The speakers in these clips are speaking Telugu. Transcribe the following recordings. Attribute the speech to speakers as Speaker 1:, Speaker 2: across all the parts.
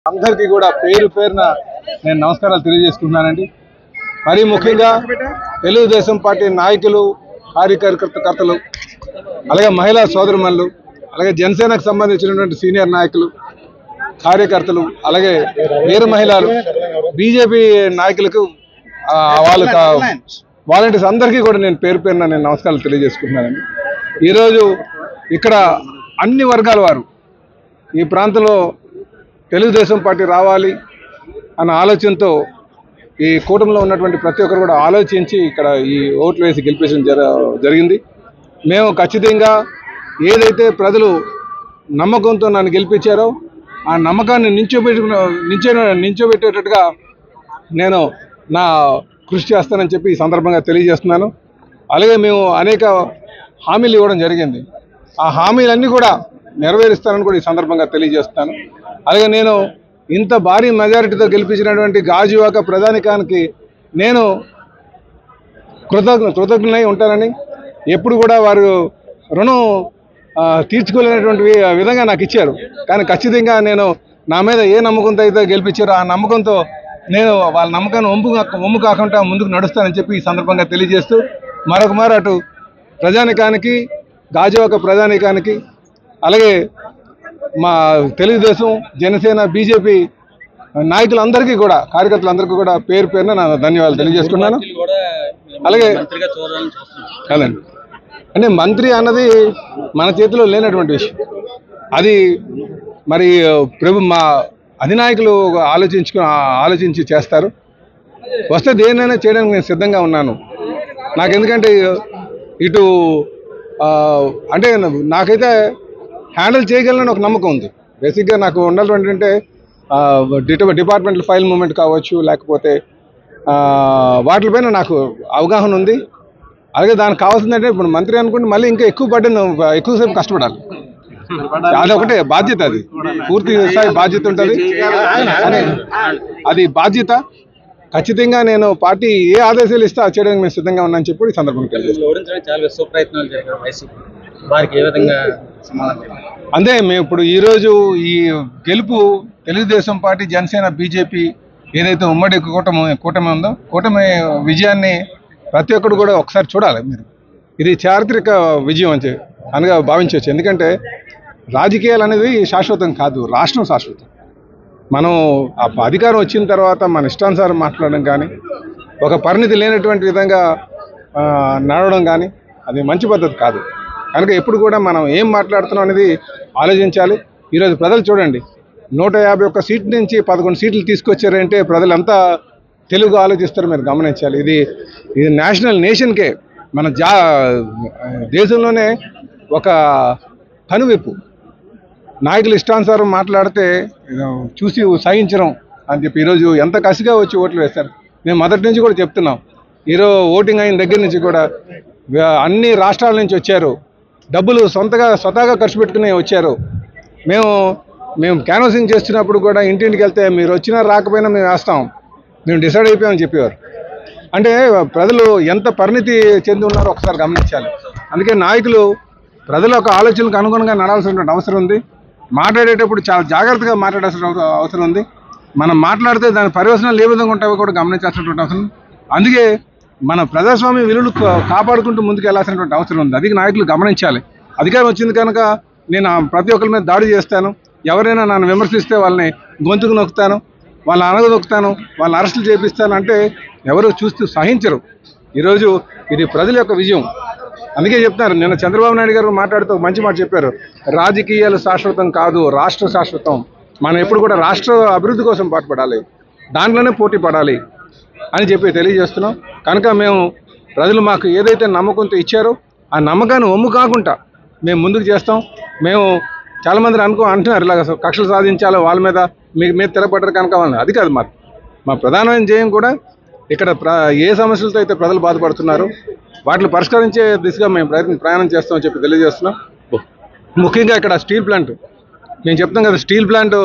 Speaker 1: అందరికీ కూడా పేరు పేరున నేను నమస్కారాలు తెలియజేసుకుంటున్నానండి. మరీ ముఖ్యంగా తెలుగుదేశం పార్టీ నాయకులు, కార్యకర్తలు, అలాగే మహిళా సోదరుమణులు, అలాగే జనసేనకు సంబంధించినటువంటి సీనియర్ నాయకులు, కార్యకర్తలు, అలాగే వీర మహిళలు, బీజేపీ నాయకులకు, వాళ్ళ వాలంటీర్స్ అందరికీ కూడా నేను పేరు పేరున నేను నమస్కారాలు తెలియజేసుకుంటున్నానండి. ఈరోజు ఇక్కడ అన్ని వర్గాల వారు ఈ ప్రాంతంలో తెలుగుదేశం పార్టీ రావాలి అన్న ఆలోచనతో ఈ కూటమిలో ఉన్నటువంటి ప్రతి ఒక్కరు కూడా ఆలోచించి ఇక్కడ ఈ ఓట్లు వేసి గెలిపించడం జరిగింది. మేము ఖచ్చితంగా ఏదైతే ప్రజలు నమ్మకంతో నన్ను గెలిపించారో ఆ నమ్మకాన్ని నించోబెట్టేటట్టుగా నేను నా కృషి చేస్తానని చెప్పి ఈ సందర్భంగా తెలియజేస్తున్నాను. అలాగే మేము అనేక హామీలు ఇవ్వడం జరిగింది. ఆ హామీలన్నీ కూడా నెరవేరుస్తానని కూడా ఈ సందర్భంగా తెలియజేస్తున్నాను. అలాగే నేను ఇంత భారీ మెజారిటీతో గెలిపించినటువంటి గాజువాక ప్రధానికానికి నేను కృతజ్ఞులై ఉంటానని, ఎప్పుడు కూడా వారు రుణం తీర్చుకోలేనటువంటి విధంగా నాకు ఇచ్చారు. కానీ ఖచ్చితంగా నేను నా మీద ఏ నమ్మకంతో అయితే గెలిపించారో ఆ నమ్మకంతో నేను వాళ్ళ నమ్మకాన్ని ఒమ్ము కాకుండా ముందుకు నడుస్తానని చెప్పి ఈ సందర్భంగా తెలియజేస్తూ మరొక మారు అటు ప్రజానికానికి, గాజువాక ప్రజానికానికి, అలాగే మా తెలుగుదేశం, జనసేన, బీజేపీ నాయకులందరికీ కూడా, కార్యకర్తలందరికీ కూడా పేరు పేరున నా ధన్యవాదాలు తెలియజేసుకున్నాను. అలాగే కాదండి, అంటే మంత్రి అన్నది మన చేతిలో లేనటువంటి విషయం. అది మరి మా అధినాయకులు ఆలోచించి చేస్తారు. వస్తే దేన్నైనా చేయడానికి నేను సిద్ధంగా ఉన్నాను. నాకెందుకంటే ఇటు అంటే నాకైతే హ్యాండిల్ చేయగలనని ఒక నమ్మకం ఉంది. బేసిక్గా నాకు ఉండాలంటే అంటే డిపార్ట్మెంటల్ ఫైల్ మూమెంట్ కావచ్చు, లేకపోతే వాటిపైన నాకు అవగాహన ఉంది. అలాగే దానికి కావాల్సిందంటే ఇప్పుడు మంత్రి అనుకుంటే మళ్ళీ ఇంకా ఎక్కువసేపు కష్టపడాలి. అదొకటే బాధ్యత, అది పూర్తి స్థాయి బాధ్యత ఉంటుంది. అది బాధ్యత. ఖచ్చితంగా నేను పార్టీ ఏ ఆదేశాలు ఇస్తే అది చేయడానికి మేము సిద్ధంగా ఉన్నానని చెప్పి ఈ సందర్భంగా అంతే. మేము ఇప్పుడు ఈరోజు ఈ గెలుపు తెలుగుదేశం పార్టీ, జనసేన, బీజేపీ ఏదైతే ఉమ్మడి కూటమి ఉందో, కూటమి విజయాన్ని ప్రతి ఒక్కరు కూడా ఒకసారి చూడాలి. మీరు ఇది చారిత్రక విజయం అనగా భావించవచ్చు. ఎందుకంటే రాజకీయాలు అనేది శాశ్వతం కాదు, రాష్ట్రం శాశ్వతం. మనం ఆ అధికారం వచ్చిన తర్వాత మన ఇష్టానుసారం మాట్లాడడం కానీ, ఒక పరిణితి లేనటువంటి విధంగా నడవడం కానీ అది మంచి పద్ధతి కాదు. కనుక ఎప్పుడు కూడా మనం ఏం మాట్లాడుతున్నాం అనేది ఆలోచించాలి. ఈరోజు ప్రజలు చూడండి, 151 సీట్ల నుంచి 11 సీట్లు తీసుకొచ్చారంటే ప్రజలు అంతా తెలుగు ఆలోచిస్తారు, మీరు గమనించాలి. ఇది నేషన్కే, మన దేశంలోనే ఒక కనువిప్పు. నాయకులు ఇష్టానుసారం మాట్లాడితే చూసి సహించడం అని చెప్పి ఈరోజు ఎంత కసిగా వచ్చి ఓట్లు వేస్తారు. మేము మొదటి నుంచి కూడా చెప్తున్నాం. ఈరోజు ఓటింగ్ అయిన దగ్గర నుంచి కూడా అన్ని రాష్ట్రాల నుంచి వచ్చారు, డబ్బులు స్వతహాగా ఖర్చు పెట్టుకుని వచ్చారు. మేము క్యాన్వాసింగ్ చేస్తున్నప్పుడు కూడా ఇంటింటికి వెళ్తే మీరు వచ్చినా రాకపోయినా మేము వేస్తాం, మేము డిసైడ్ అయిపోయామని చెప్పేవారు. అంటే ప్రజలు ఎంత పరిణితి చెంది ఉన్నారో ఒకసారి గమనించాలి. అందుకే నాయకులు ప్రజల యొక్క ఆలోచనలకు అనుగుణంగా నడాల్సినటువంటి అవసరం ఉంది. మాట్లాడేటప్పుడు చాలా జాగ్రత్తగా మాట్లాడాల్సిన అవసరం ఉంది. మనం మాట్లాడితే దాని పర్యవసనాలు ఏ విధంగా ఉంటాయో కూడా గమనించాల్సినటువంటి అవసరం. అందుకే మన ప్రజాస్వామ్య విలువలు కాపాడుకుంటూ ముందుకు వెళ్లాల్సినటువంటి అవసరం ఉంది. అది నాయకులు గమనించాలి. అధికారం వచ్చింది కనుక నేను ప్రతి ఒక్కరి మీద దాడి చేస్తాను, ఎవరైనా నన్ను విమర్శిస్తే వాళ్ళని గొంతుకు నొక్కుతాను, వాళ్ళని అనగదొక్కుతాను, వాళ్ళని అరెస్టులు చేపిస్తాను అంటే ఎవరు చూస్తూ సహించరు. ఈరోజు ఇది ప్రజల యొక్క విజయం. అందుకే చెప్తున్నారు, నిన్న చంద్రబాబు నాయుడు గారు మాట్లాడుతూ మంచి మాట చెప్పారు. రాజకీయాలు శాశ్వతం కాదు, రాష్ట్ర శాశ్వతం. మనం ఎప్పుడు కూడా రాష్ట్ర అభివృద్ధి కోసం పాటుపడాలి, దాంట్లోనే పోటీ పడాలి అని చెప్పి తెలియజేస్తున్నాం. కనుక మేము ప్రజలు మాకు ఏదైతే నమ్మకంతో ఇచ్చారో ఆ నమ్మకాన్ని ఒమ్ము కాకుండా మేము ముందుకు చేస్తాం. మేము చాలామంది అంటున్నారు ఇలాగ కక్షలు సాధించాలో, వాళ్ళ మీద తిరగబడ్డారు కనుక. అది కాదు, మా ప్రధానమైన ధ్యేయం కూడా ఇక్కడ ఏ సమస్యలతో అయితే ప్రజలు బాధపడుతున్నారో వాటిని పరిష్కరించే దిశగా మేము ప్రయాణం చేస్తామని చెప్పి తెలియజేస్తున్నాం. ముఖ్యంగా ఇక్కడ స్టీల్ ప్లాంట్ మేము చెప్తాం కదా, స్టీల్ ప్లాంట్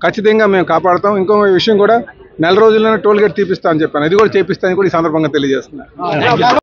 Speaker 1: ఖచ్చితంగా మేము కాపాడుతాం. ఇంకో విషయం కూడా, నెల రోజుల్లోనే టోల్ గేట్ తీపిస్తా అని చెప్పాను, అది కూడా చేపిస్తానని కూడా ఈ సందర్భంగా తెలియజేస్తున్నాం.